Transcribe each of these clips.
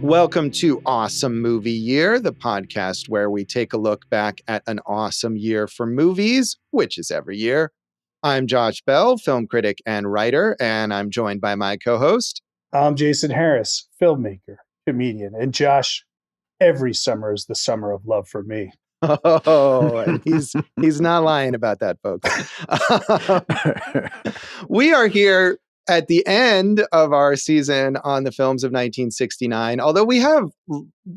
Welcome to Awesome Movie Year, the podcast where we take a look back at an awesome year for movies, which is every year. I'm Josh Bell, film critic and writer, and I'm joined by my co-host. I'm Jason Harris, filmmaker, comedian. And Josh, every summer is the summer of love for me. Oh, and he's not lying about that, folks. We are here at the end of our season on the films of 1969, although we have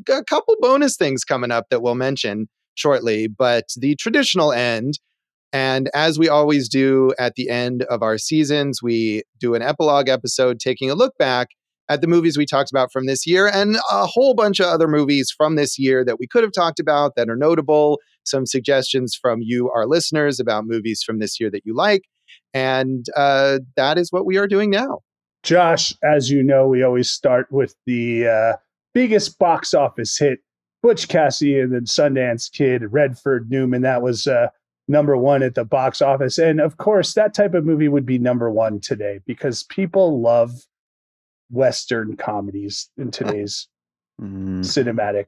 a couple bonus things coming up that we'll mention shortly, but the traditional end. And as we always do at the end of our seasons, we do an epilogue episode taking a look back at the movies we talked about from this year and a whole bunch of other movies from this year that we could have talked about that are notable, some suggestions from you, our listeners, about movies from this year that you like. And that is what we are doing now. Josh, as you know, we always start with the biggest box office hit, Butch Cassidy and the Sundance Kid, Redford Newman. That was number one at the box office. And of course, that type of movie would be number one today because people love Western comedies in today's cinematic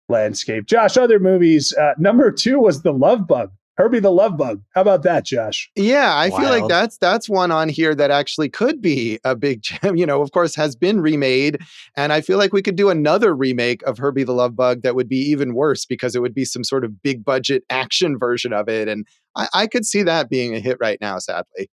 landscape. Josh, other movies. Number two was The Love Bug. Herbie the Love Bug. How about that, Josh? Yeah, I feel like that's one on here that actually could be a big, of course, has been remade. And I feel like we could do another remake of Herbie the Love Bug that would be even worse because it would be some sort of big budget action version of it. And I could see that being a hit right now, sadly.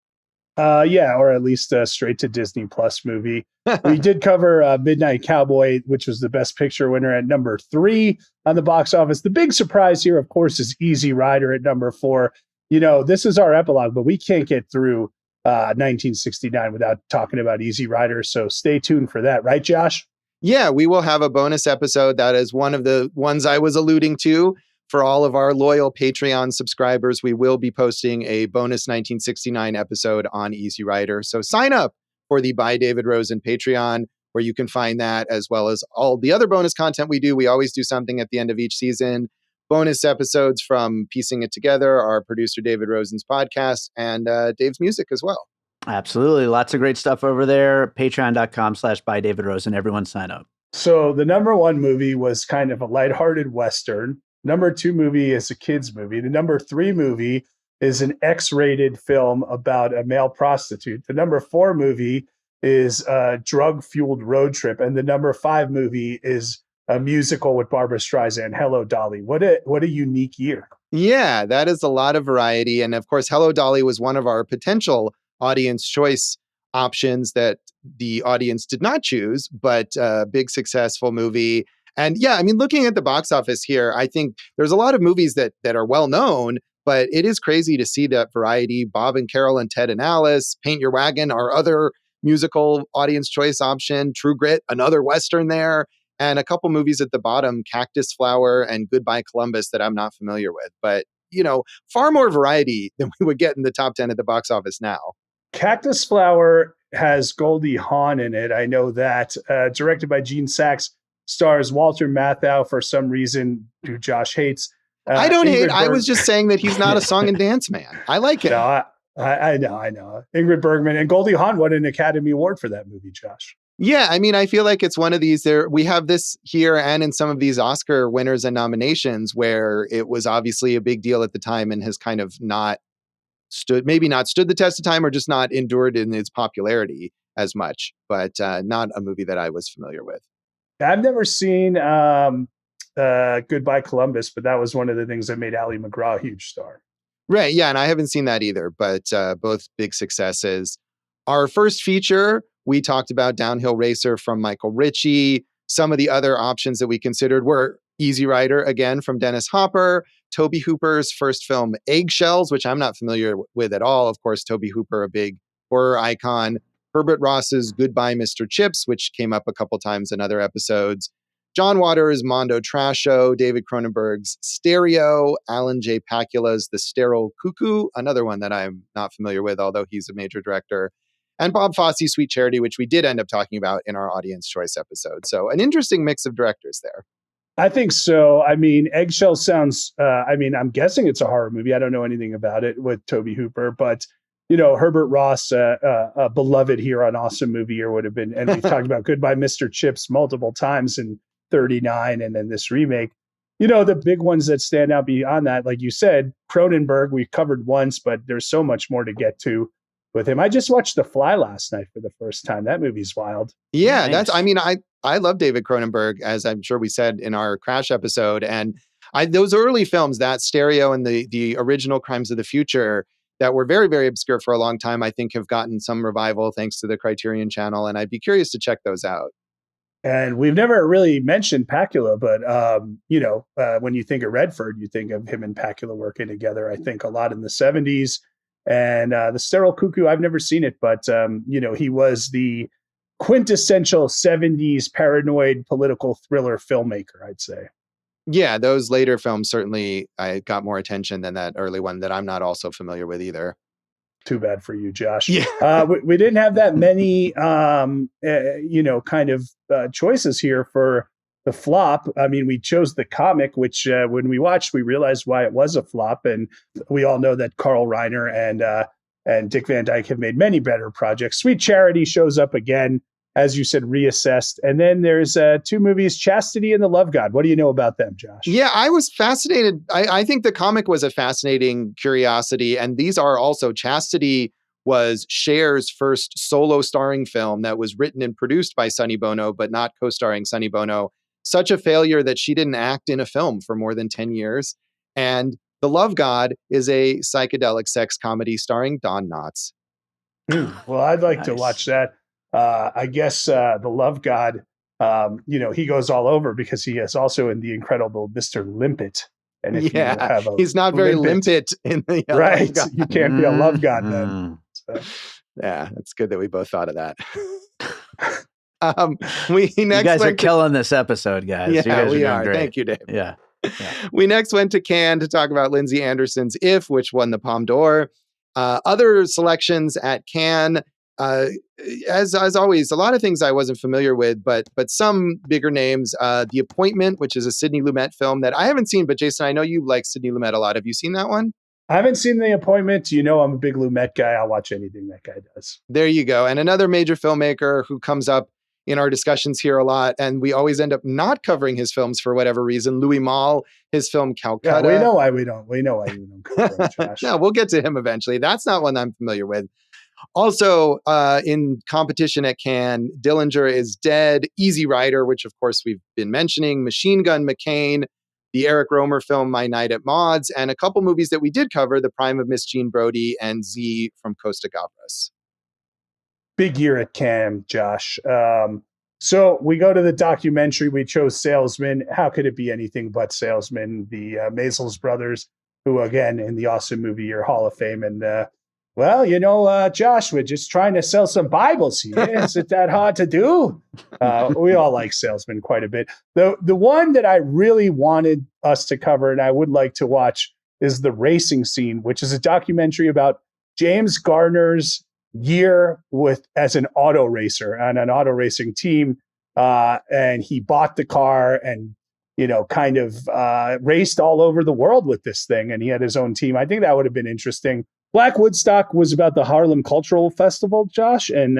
Yeah, or at least a straight to Disney Plus movie. We did cover Midnight Cowboy, which was the Best Picture winner at number 3 on the box office. The big surprise here, of course, is Easy Rider at number 4. This is our epilogue, but we can't get through 1969 without talking about Easy Rider. So stay tuned for that, right, Josh? Yeah, we will have a bonus episode. That is one of the ones I was alluding to. For all of our loyal Patreon subscribers, we will be posting a bonus 1969 episode on Easy Rider. So sign up for the By David Rosen Patreon, where you can find that as well as all the other bonus content we do. We always do something at the end of each season. Bonus episodes from Piecing It Together, our producer David Rosen's podcast, and Dave's music as well. Absolutely. Lots of great stuff over there. Patreon.com/bydavidrosen. Everyone sign up. So the number one movie was kind of a lighthearted Western. Number 2 movie is a kid's movie. The number 3 movie is an X-rated film about a male prostitute. The number 4 movie is a drug-fueled road trip. And the number 5 movie is a musical with Barbra Streisand, Hello, Dolly. What a unique year. Yeah, that is a lot of variety. And of course, Hello, Dolly was one of our potential audience choice options that the audience did not choose, but a big successful movie. And yeah, I mean, looking at the box office here, I think there's a lot of movies that are well known, but it is crazy to see that variety. Bob and Carol and Ted and Alice, Paint Your Wagon, our other musical audience choice option, True Grit, another Western there, and a couple movies at the bottom, Cactus Flower and Goodbye Columbus, that I'm not familiar with. But, far more variety than we would get in the top 10 at the box office now. Cactus Flower has Goldie Hawn in it. I know that. Directed by Gene Sachs. Stars Walter Matthau for some reason, who Josh hates. I don't hate. I was just saying that he's not a song and dance man. I like him. No, I know. Ingrid Bergman and Goldie Hawn won an Academy Award for that movie, Josh. Yeah, I mean, I feel like it's one of these. We have this here and in some of these Oscar winners and nominations where it was obviously a big deal at the time and has kind of not stood the test of time or just not endured in its popularity as much. But not a movie that I was familiar with. I've never seen Goodbye Columbus, but that was one of the things that made Ally McGraw a huge star. Right. Yeah. And I haven't seen that either, but both big successes. Our first feature, we talked about Downhill Racer from Michael Ritchie. Some of the other options that we considered were Easy Rider, again, from Dennis Hopper, Tobe Hooper's first film, Eggshells, which I'm not familiar with at all. Of course, Tobe Hooper, a big horror icon. Herbert Ross's Goodbye, Mr. Chips, which came up a couple times in other episodes. John Waters' Mondo Trasho, David Cronenberg's Stereo, Alan J. Pakula's The Sterile Cuckoo, another one that I'm not familiar with, although he's a major director. And Bob Fosse's Sweet Charity, which we did end up talking about in our audience choice episode. So an interesting mix of directors there. I think so. I mean, Eggshell sounds, I'm guessing it's a horror movie. I don't know anything about it with Tobe Hooper, but Herbert Ross, a beloved here on Awesome Movie Year would have been, and we've talked about Goodbye, Mr. Chips multiple times in 39 and then this remake. The big ones that stand out beyond that, like you said, Cronenberg, we covered once, but there's so much more to get to with him. I just watched The Fly last night for the first time. That movie's wild. Yeah, Nice. I love David Cronenberg, as I'm sure we said in our Crash episode. And those early films, that Stereo and the original Crimes of the Future, that were very, very obscure for a long time, I think have gotten some revival thanks to the Criterion Channel. And I'd be curious to check those out. And we've never really mentioned Pacula, but when you think of Redford, you think of him and Pacula working together. I think a lot in the 70s. And The Sterile Cuckoo, I've never seen it, but he was the quintessential 70s paranoid political thriller filmmaker, I'd say. Yeah, those later films certainly I got more attention than that early one that I'm not also familiar with either. Too bad for you, Josh. Yeah. We didn't have that many, choices here for the flop. I mean, we chose the comic, which when we watched, we realized why it was a flop. And we all know that Carl Reiner and Dick Van Dyke have made many better projects. Sweet Charity shows up again, as you said, reassessed. And then there's 2 movies, Chastity and The Love God. What do you know about them, Josh? Yeah, I was fascinated. I think the comic was a fascinating curiosity. And these are also, Chastity was Cher's first solo starring film that was written and produced by Sonny Bono, but not co-starring Sonny Bono. Such a failure that she didn't act in a film for more than 10 years. And The Love God is a psychedelic sex comedy starring Don Knotts. Well, I'd like to watch that. I guess The Love God, he goes all over because he is also in the incredible Mr. Limpet. And if you have he's not very limpet in the right, you can't be a love god then. So. Yeah, that's good that we both thought of that. You guys are killing this episode, guys. Yeah, we are. Great. Thank you, Dave. Yeah. We next went to Cannes to talk about Lindsay Anderson's If, which won the Palme d'Or. Other selections at Cannes, as always, a lot of things I wasn't familiar with, but some bigger names. The Appointment, which is a Sidney Lumet film that I haven't seen, but Jason, I know you like Sidney Lumet a lot. Have you seen that one? I haven't seen The Appointment. I'm a big Lumet guy. I'll watch anything that guy does. There you go. And another major filmmaker who comes up in our discussions here a lot, and we always end up not covering his films for whatever reason. Louis Malle, his film Calcutta. Yeah, we know why we don't. We know why you don't cover it, Josh. No, we'll get to him eventually. That's not one I'm familiar with. Also, in competition at Cannes, Dillinger is Dead, Easy Rider, which of course we've been mentioning, Machine Gun McCain, the Eric Romer film My Night at Maud's, and a couple movies that we did cover, The Prime of Miss Jean Brodie and Z from Costa Gavras. Big year at Cannes, Josh. So we go to the documentary. We chose Salesman. How could it be anything but Salesman? The Maisels brothers, who again in the Awesome Movie Year Hall of Fame. And Josh, we're just trying to sell some Bibles here. Is it that hard to do? We all like Salesman quite a bit. The one that I really wanted us to cover and I would like to watch is The Racing Scene, which is a documentary about James Garner's year as an auto racer on an auto racing team. And he bought the car and, raced all over the world with this thing. And he had his own team. I think that would have been interesting. Black Woodstock was about the Harlem Cultural Festival, Josh. And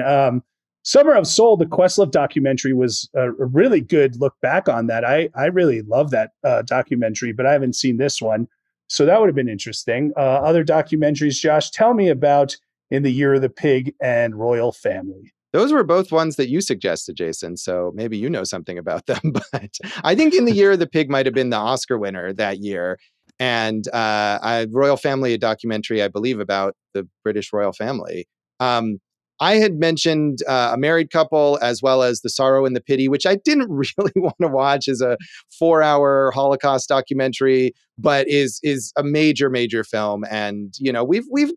Summer of Soul, the Questlove documentary, was a really good look back on that. I really love that documentary, but I haven't seen this one. So that would have been interesting. Other documentaries, Josh, tell me about In the Year of the Pig and Royal Family. Those were both ones that you suggested, Jason. So maybe you know something about them. But I think In the Year of the Pig might have been the Oscar winner that year. And Royal Family, a documentary, I believe, about the British royal family. I had mentioned A Married Couple, as well as The Sorrow and the Pity, which I didn't really want to watch as a 4-hour Holocaust documentary, but is a major, major film. And we've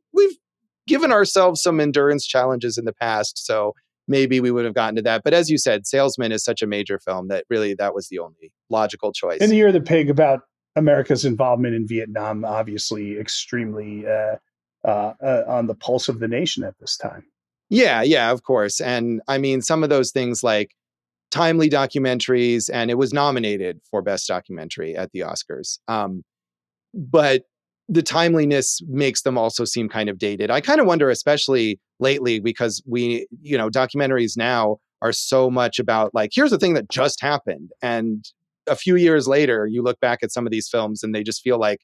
given ourselves some endurance challenges in the past, so maybe we would have gotten to that. But as you said, Salesman is such a major film that really that was the only logical choice. In the Year of the Pig, about America's involvement in Vietnam, obviously extremely on the pulse of the nation at this time. Yeah, of course. And I mean, some of those things like timely documentaries, and it was nominated for Best Documentary at the Oscars. But the timeliness makes them also seem kind of dated. I kind of wonder, especially lately, because documentaries now are so much about like, here's the thing that just happened. And a few years later, you look back at some of these films and they just feel like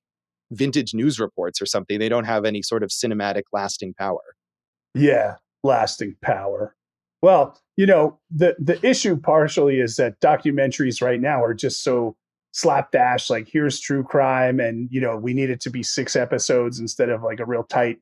vintage news reports or something. They don't have any sort of cinematic lasting power. Yeah, lasting power. Well, the issue partially is that documentaries right now are just so slapdash, like here's true crime, and we need it to be 6 episodes instead of like a real tight,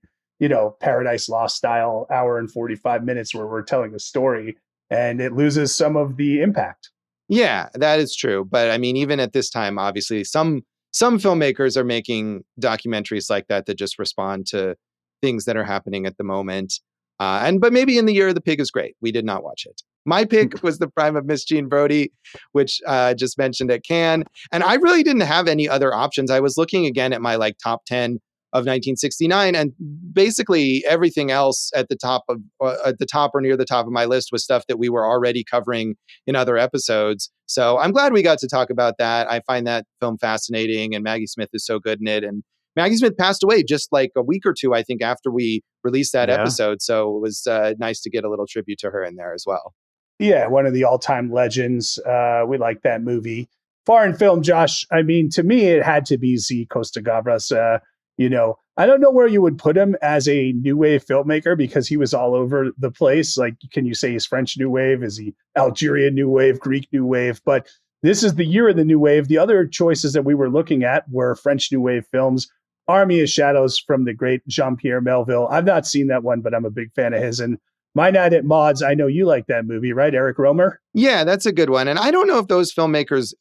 Paradise Lost style hour and 45 minutes where we're telling a story, and it loses some of the impact. Yeah, that is true. But I mean, even at this time, obviously, some filmmakers are making documentaries like that just respond to things that are happening at the moment. But maybe in the Year of the Pig is great. We did not watch it. My pick was The Prime of Miss Jean Brodie, which just mentioned at Cannes. And I really didn't have any other options. I was looking again at my like top 10 of 1969, and basically everything else at the top or near the top of my list was stuff that we were already covering in other episodes. So I'm glad we got to talk about that. I find that film fascinating, and Maggie Smith is so good in it. And Maggie Smith passed away just like a week or two, I think, after we released that episode. So it was nice to get a little tribute to her in there as well. Yeah, one of the all-time legends. We like that movie. Foreign film, Josh. I mean, to me, it had to be Z Costa Gavras. I don't know where you would put him as a new wave filmmaker because he was all over the place. Like, can you say he's French new wave? Is he Algerian new wave, Greek new wave? But this is the year of the new wave. The other choices that we were looking at were French new wave films. Army of Shadows from the great Jean-Pierre Melville. I've not seen that one, but I'm a big fan of his. And My Night at Maud's, I know you like that movie, right, Eric Romer? Yeah, that's a good one. And I don't know if those filmmakers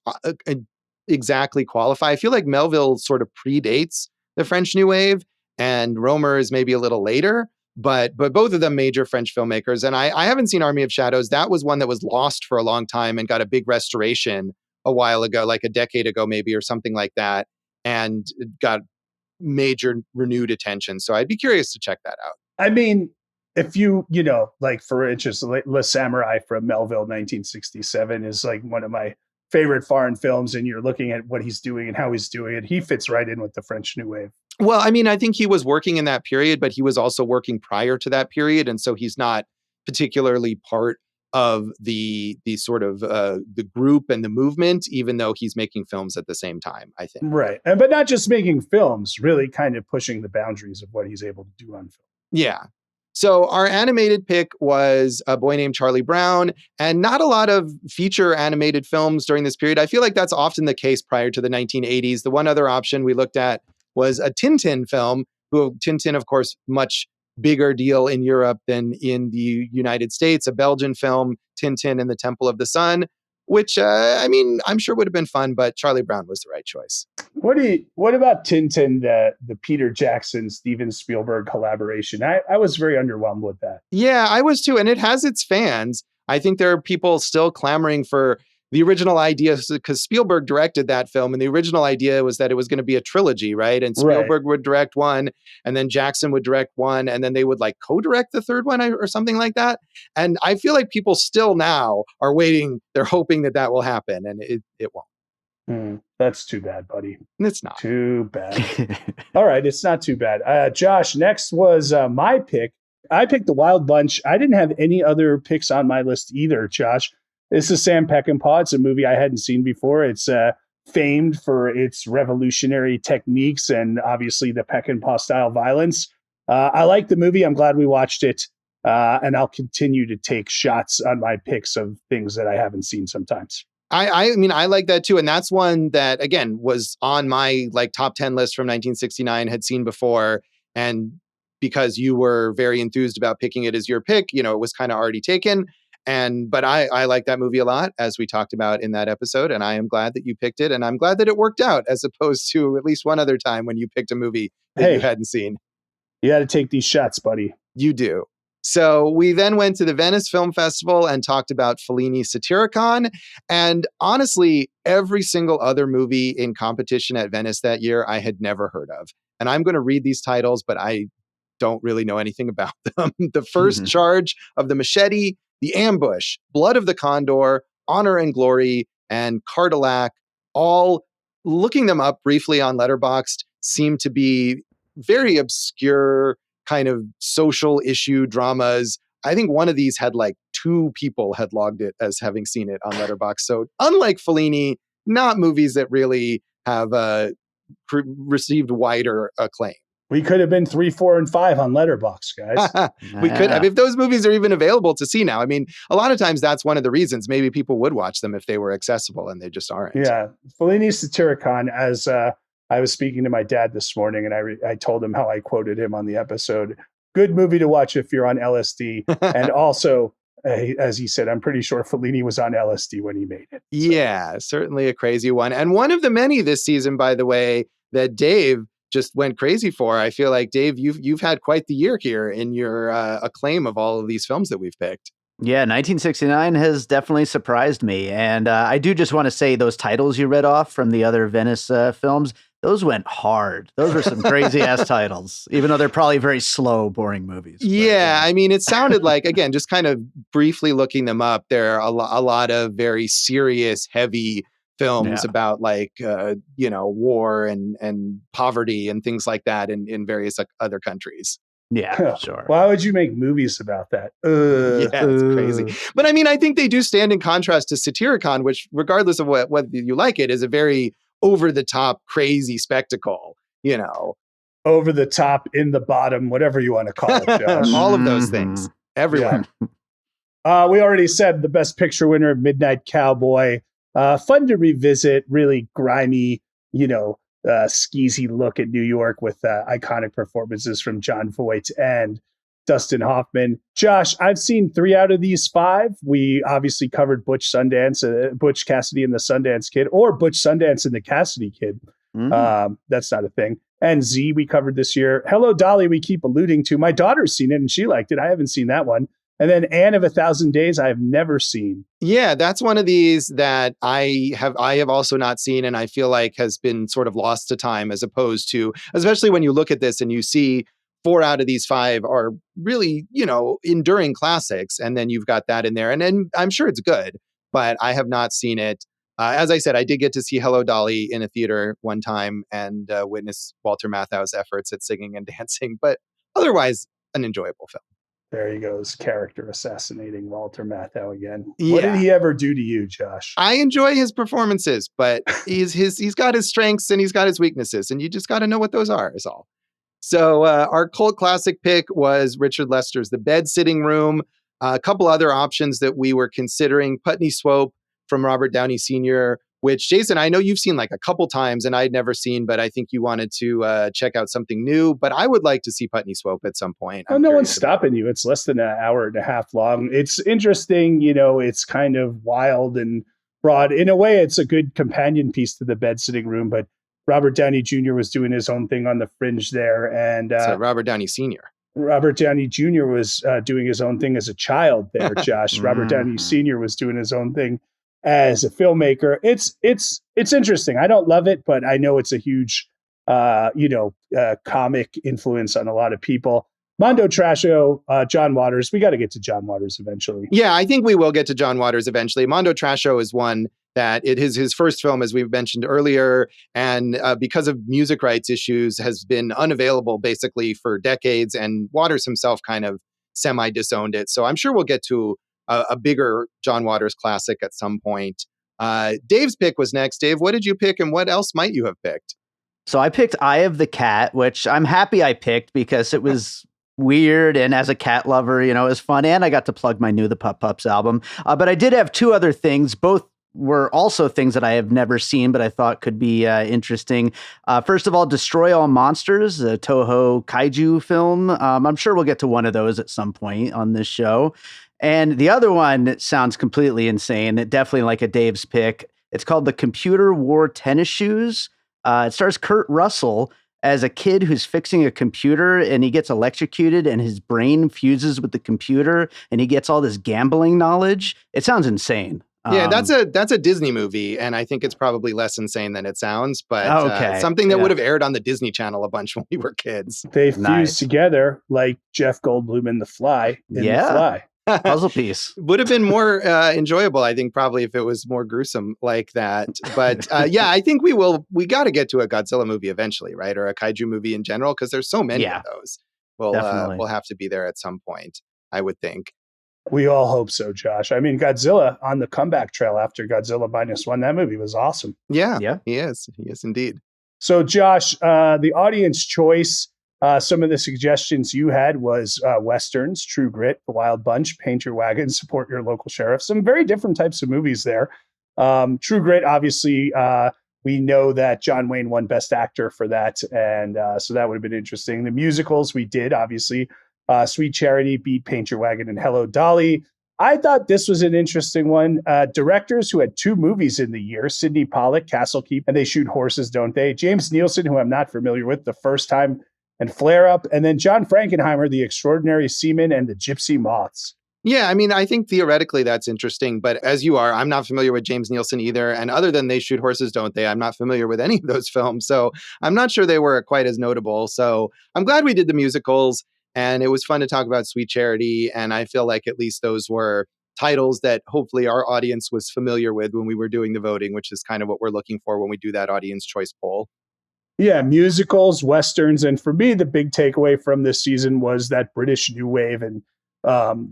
exactly qualify. I feel like Melville sort of predates the French New Wave, and Romer is maybe a little later. But both of them major French filmmakers. And I haven't seen Army of Shadows. That was one that was lost for a long time and got a big restoration a while ago, like a decade ago maybe, or something like that, and got major renewed attention. So I'd be curious to check that out. I mean, if like for instance, Le Samurai from Melville 1967 is like one of my favorite foreign films, and you're looking at what he's doing and how he's doing it, he fits right in with the French New Wave. Well, I mean, I think he was working in that period, but he was also working prior to that period. And so he's not particularly part of the sort of the group and the movement, even though he's making films at the same time, I think. Right. But not just making films, really kind of pushing the boundaries of what he's able to do on film. Yeah. So our animated pick was A Boy Named Charlie Brown, and not a lot of feature animated films during this period. I feel like that's often the case prior to the 1980s. The one other option we looked at was a Tintin film, Tintin, of course, much bigger deal in Europe than in the United States, a Belgian film, Tintin and the Temple of the Sun, which, I'm sure would have been fun, but Charlie Brown was the right choice. What about Tintin, the Peter Jackson, Steven Spielberg collaboration? I was very underwhelmed with that. Yeah, I was too. And it has its fans. I think there are people still clamoring for the original idea, because Spielberg directed that film, and the original idea was that it was going to be a trilogy, right? And Spielberg would direct one, and then Jackson would direct one, and then they would like co-direct the third one or something like that. And I feel like people still now are waiting. They're hoping that will happen, and it won't. That's too bad, buddy. It's not. Too bad. All right, it's not too bad. Josh, next was my pick. I picked The Wild Bunch. I didn't have any other picks on my list either, Josh. This is Sam Peckinpah. It's a movie I hadn't seen before. It's famed for its revolutionary techniques and obviously the Peckinpah-style violence. I like the movie. I'm glad we watched it. And I'll continue to take shots on my picks of things that I haven't seen sometimes. I mean, I like that too. And that's one that, again, was on my like top 10 list from 1969, had seen before. And because you were very enthused about picking it as your pick, it was kind of already taken. But I like that movie a lot, as we talked about in that episode. And I am glad that you picked it. And I'm glad that it worked out, as opposed to at least one other time when you picked a movie that you hadn't seen. You got to take these shots, buddy. You do. So we then went to the Venice Film Festival and talked about Fellini's Satyricon. And honestly, every single other movie in competition at Venice that year, I had never heard of. And I'm going to read these titles, but I don't really know anything about them. The First Charge of the Machete, The Ambush, Blood of the Condor, Honor and Glory, and Cardillac, all looking them up briefly on Letterboxd, seem to be very obscure kind of social issue dramas. I think one of these had like 2 people had logged it as having seen it on Letterboxd. So unlike Fellini, not movies that really have received wider acclaim. We could have been 3, 4, and 5 on Letterboxd, guys. We could have, if those movies are even available to see now. I mean, a lot of times that's one of the reasons maybe people would watch them if they were accessible, and they just aren't. Yeah. Fellini's Satyricon, as I was speaking to my dad this morning, and I told him how I quoted him on the episode. Good movie to watch if you're on LSD. And also, as he said, I'm pretty sure Fellini was on LSD when he made it. So. Yeah, certainly a crazy one. And one of the many this season, by the way, that Dave just went crazy for. I feel like, Dave, you've had quite the year here in your acclaim of all of these films that we've picked. Yeah, 1969 has definitely surprised me. And I do just want to say those titles you read off from the other Venice films, those went hard. Those were some crazy ass titles, even though they're probably very slow, boring movies. Yeah, I mean, it sounded like, again, just kind of briefly looking them up, there are a lot of very serious, heavy films about like, war and poverty and things like that in various other countries. Yeah, sure. Why would you make movies about that? Yeah, it's crazy. But I mean, I think they do stand in contrast to Satyricon, which, regardless of whether you like it, is a very over-the-top, crazy spectacle, Over the top, in the bottom, whatever you want to call it, Josh. All of those things. Everywhere. Yeah. We already said the Best Picture winner, Midnight Cowboy. Fun to revisit, really grimy, skeezy look at New York with iconic performances from Jon Voight and Dustin Hoffman. Josh, I've seen 3 out of these 5. We obviously covered Butch Cassidy and the Sundance Kid, or Butch Sundance and the Cassidy Kid. That's not a thing. And Z, we covered this year. Hello, Dolly, we keep alluding to. My daughter's seen it and she liked it. I haven't seen that one. And then Anne of 1,000 Days, I have never seen. Yeah, that's one of these that I have also not seen, and I feel like has been sort of lost to time, as opposed to, especially when you look at this and you see 4 out of these 5 are really, enduring classics, and then you've got that in there, and then I'm sure it's good, but I have not seen it. As I said, I did get to see Hello, Dolly in a theater one time and witness Walter Matthau's efforts at singing and dancing, but otherwise, an enjoyable film. There he goes, character assassinating Walter Matthau again. Yeah. What did he ever do to you, Josh? I enjoy his performances, but he's got his strengths and he's got his weaknesses, and you just got to know what those are, is all. So our cult classic pick was Richard Lester's The Bed Sitting Room. A couple other options that we were considering: Putney Swope from Robert Downey Sr., which, Jason, I know you've seen like a couple times and I'd never seen, but I think you wanted to check out something new. But I would like to see Putney Swope at some point. No one's stopping you. It's less than an hour and a half long. It's interesting. It's kind of wild and broad. In a way, it's a good companion piece to The Bed Sitting Room, but Robert Downey Jr. was doing his own thing on the fringe there. And Robert Downey Sr. Robert Downey Jr. was doing his own thing as a child there, Josh. Robert Downey Sr. was doing his own thing as a filmmaker. It's interesting. I don't love it, but I know it's a huge, comic influence on a lot of people. Mondo Trasho, John Waters. We got to get to John Waters eventually. Yeah, I think we will get to John Waters eventually. Mondo Trasho is one that it is his first film, as we've mentioned earlier, and because of music rights issues, has been unavailable basically for decades, and Waters himself kind of semi-disowned it. So I'm sure we'll get to a bigger John Waters classic at some point. Dave's pick was next. Dave, what did you pick, and what else might you have picked? So I picked Eye of the Cat, which I'm happy I picked because it was weird, and as a cat lover, it was fun, and I got to plug my new The Pup Pups album. But I did have 2 other things. Both were also things that I have never seen, but I thought could be interesting. First of all, Destroy All Monsters, a Toho kaiju film. I'm sure we'll get to one of those at some point on this show. And the other one sounds completely insane. Definitely like a Dave's pick. It's called The Computer Wore Tennis Shoes. It stars Kurt Russell as a kid who's fixing a computer, and he gets electrocuted and his brain fuses with the computer and he gets all this gambling knowledge. It sounds insane. Yeah, that's a Disney movie, and I think it's probably less insane than it sounds, but something that would have aired on the Disney Channel a bunch when we were kids. They fused together like Jeff Goldblum and The Fly in The Fly. Puzzle piece. Would have been more enjoyable, I think, probably if it was more gruesome like that. But yeah, I think we got to get to a Godzilla movie eventually, right? Or a kaiju movie in general, because there's so many of those. We'll have to be there at some point, I would think. We all hope so, Josh. I mean, Godzilla on the comeback trail after Godzilla -1, that movie was awesome. Yeah, he is. He is indeed. So, Josh, the audience choice, some of the suggestions you had was Westerns, True Grit, The Wild Bunch, Paint Your Wagon, Support Your Local Sheriff. Some very different types of movies there. True Grit, obviously, we know that John Wayne won Best Actor for that. And so that would have been interesting. The musicals we did, obviously, Sweet Charity beat Paint Your Wagon and Hello, Dolly. I thought this was an interesting one. Directors who had 2 movies in the year, Sidney Pollack, Castle Keep, and They Shoot Horses, Don't They? James Nielsen, who I'm not familiar with, The First Time and Flare Up. And then John Frankenheimer, The Extraordinary Seaman and The Gypsy Moths. Yeah, I mean, I think theoretically that's interesting. But as you are, I'm not familiar with James Nielsen either. And other than They Shoot Horses, Don't They? I'm not familiar with any of those films. So I'm not sure they were quite as notable. So I'm glad we did the musicals. And it was fun to talk about Sweet Charity. And I feel like at least those were titles that hopefully our audience was familiar with when we were doing the voting, which is kind of what we're looking for when we do that audience choice poll. Yeah, musicals, Westerns. And for me, the big takeaway from this season was that British New Wave and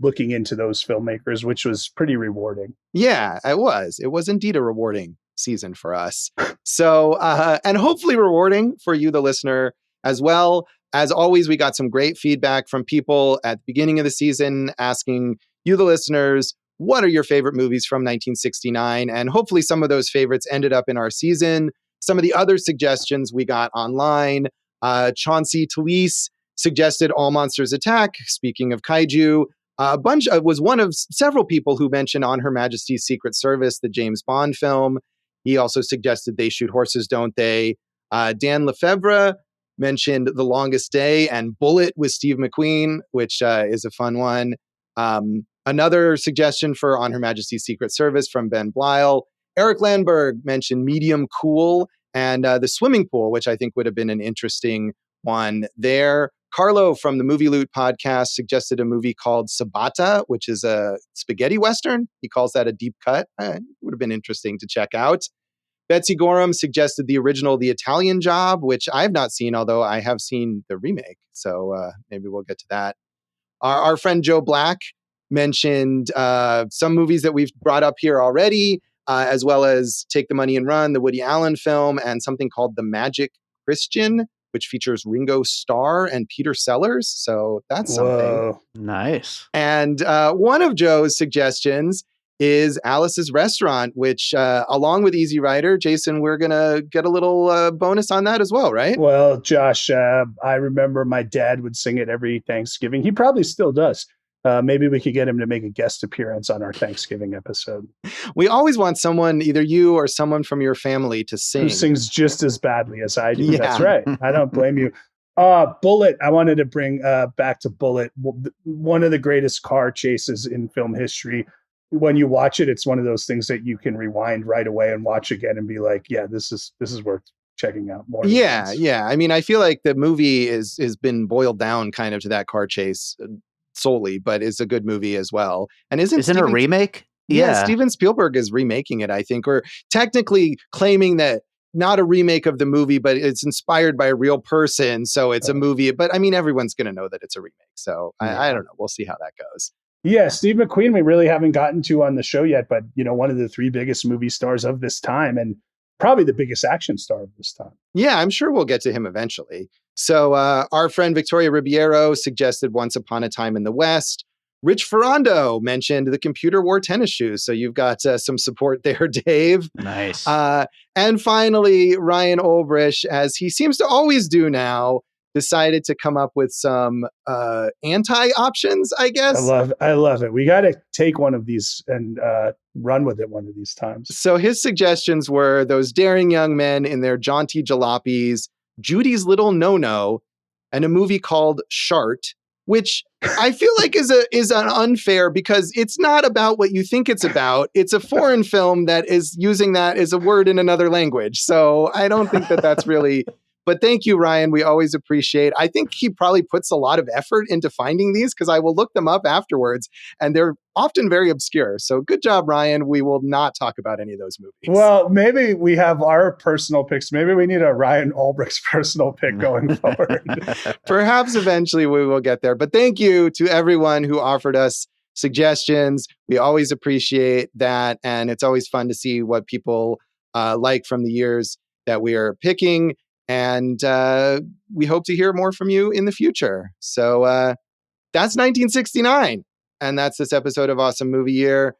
looking into those filmmakers, which was pretty rewarding. Yeah, it was. It was indeed a rewarding season for us. So, and hopefully rewarding for you, the listener, as well. As always, we got some great feedback from people at the beginning of the season asking you, the listeners, what are your favorite movies from 1969? And hopefully some of those favorites ended up in our season. Some of the other suggestions we got online, Chauncey Talise suggested All Monsters Attack. Speaking of kaiju, was one of several people who mentioned On Her Majesty's Secret Service, the James Bond film. He also suggested They Shoot Horses, Don't They? Dan Lefebvre mentioned The Longest Day and Bullet with Steve McQueen, which is a fun one. Another suggestion for On Her Majesty's Secret Service from Ben Blyle. Eric Landberg mentioned Medium Cool and The Swimming Pool, which I think would have been an interesting one there. Carlo from the Movie Loot podcast suggested a movie called Sabata, which is a spaghetti Western. He calls that a deep cut. It would have been interesting to check out. Betsy Gorham suggested the original The Italian Job, which I have not seen, although I have seen the remake. So maybe we'll get to that. Our friend Joe Black mentioned some movies that we've brought up here already, as well as Take the Money and Run, the Woody Allen film, and something called The Magic Christian, which features Ringo Starr and Peter Sellers. So that's something. Whoa. Nice. And one of Joe's suggestions is Alice's Restaurant, which along with Easy Rider, Jason, we're going to get a little bonus on that as well, right? Well, Josh, I remember my dad would sing it every Thanksgiving. He probably still does. Maybe we could get him to make a guest appearance on our Thanksgiving episode. We always want someone, either you or someone from your family, to sing. Who sings just as badly as I do. Yeah. That's right. I don't blame you. Bullet. I wanted to bring back to Bullet, one of the greatest car chases in film history. When you watch it, it's one of those things that you can rewind right away and watch again and be like, yeah, this is worth checking out more. Yeah. I mean, I feel like the movie has been boiled down kind of to that car chase solely, but it's a good movie as well. And isn't it a remake? Yeah, Steven Spielberg is remaking it, I think, or technically claiming that not a remake of the movie, but it's inspired by a real person. So it's a movie, but I mean, everyone's going to know that it's a remake. So I don't know. We'll see how that goes. Yeah, Steve McQueen, we really haven't gotten to on the show yet, but one of the 3 biggest movie stars of this time and probably the biggest action star of this time. Yeah, I'm sure we'll get to him eventually. So our friend Victoria Ribeiro suggested Once Upon a Time in the West. Rich Ferrando mentioned the Computer Wore Tennis Shoes. So you've got some support there, Dave. Nice. And finally, Ryan Olbrich, as he seems to always do now, decided to come up with some anti-options, I guess. I love it. We got to take one of these and run with it one of these times. So his suggestions were those daring young men in their jaunty jalopies, Judy's Little No-No, and a movie called Shart, which I feel like is an unfair because it's not about what you think it's about. It's a foreign film that is using that as a word in another language. So I don't think that that's really But thank you, Ryan. We always appreciate. I think he probably puts a lot of effort into finding these because I will look them up afterwards, and they're often very obscure. So good job, Ryan. We will not talk about any of those movies. Well, maybe we have our personal picks. Maybe we need a Ryan Ulbricht's personal pick going forward. Perhaps eventually we will get there. But thank you to everyone who offered us suggestions. We always appreciate that. And it's always fun to see what people like from the years that we are picking. And we hope to hear more from you in the future. So that's 1969. And that's this episode of Awesome Movie Year.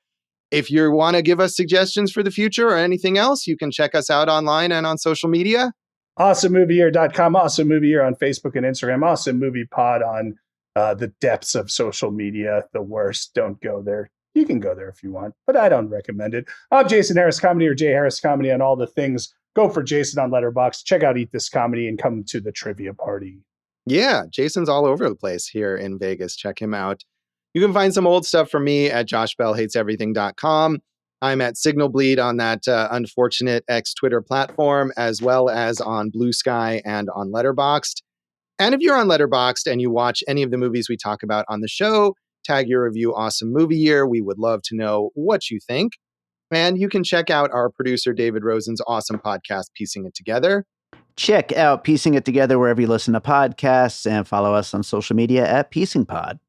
If you want to give us suggestions for the future or anything else, you can check us out online and on social media. AwesomeMovieYear.com, Awesome Movie Year on Facebook and Instagram, Awesome Movie Pod on the depths of social media, the worst. Don't go there. You can go there if you want, but I don't recommend it. I'm Jason Harris Comedy or Jay Harris Comedy on all the things. Go for Jason on Letterboxd. Check out Eat This Comedy and come to the trivia party. Yeah, Jason's all over the place here in Vegas. Check him out. You can find some old stuff from me at joshbellhateseverything.com. I'm at Signal Bleed on that unfortunate ex-Twitter platform, as well as on Blue Sky and on Letterboxd. And if you're on Letterboxd and you watch any of the movies we talk about on the show, tag your review Awesome Movie Year. We would love to know what you think. And you can check out our producer, David Rosen's awesome podcast, Piecing It Together. Check out Piecing It Together wherever you listen to podcasts and follow us on social media at Piecing Pod.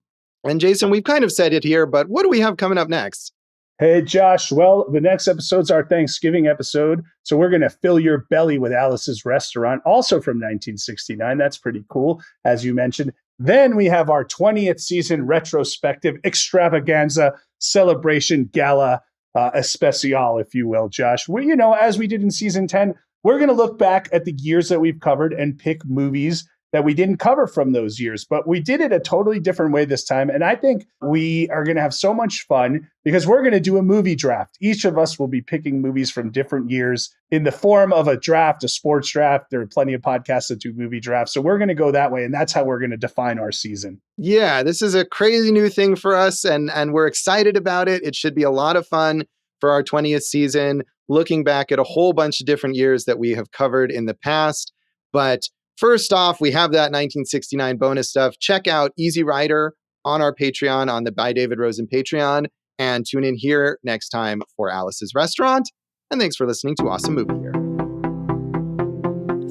And Jason, we've kind of said it here, but what do we have coming up next? Hey, Josh. Well, the next episode's our Thanksgiving episode. So we're going to fill your belly with Alice's Restaurant, also from 1969. That's pretty cool, as you mentioned. Then we have our 20th season retrospective extravaganza celebration gala especial, if you will, Josh. We, as we did in season 10, we're going to look back at the years that we've covered and pick movies that we didn't cover from those years, but we did it a totally different way this time. And I think we are going to have so much fun because we're going to do a movie draft. Each of us will be picking movies from different years in the form of a draft, a sports draft. There are plenty of podcasts that do movie drafts. So we're going to go that way. And that's how we're going to define our season. Yeah, this is a crazy new thing for us. And we're excited about it. It should be a lot of fun for our 20th season, looking back at a whole bunch of different years that we have covered in the past. But first off, we have that 1969 bonus stuff. Check out Easy Rider on our Patreon, on the By David Rosen Patreon, and tune in here next time for Alice's Restaurant. And thanks for listening to Awesome Movie Year.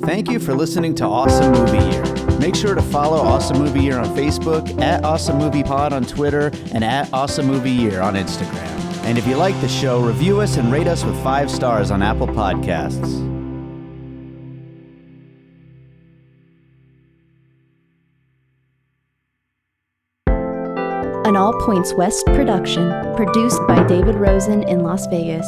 Thank you for listening to Awesome Movie Year. Make sure to follow Awesome Movie Year on Facebook, at Awesome Movie Pod on Twitter, and at Awesome Movie Year on Instagram. And if you like the show, review us and rate us with 5 stars on Apple Podcasts. An All Points West production, produced by David Rosen in Las Vegas.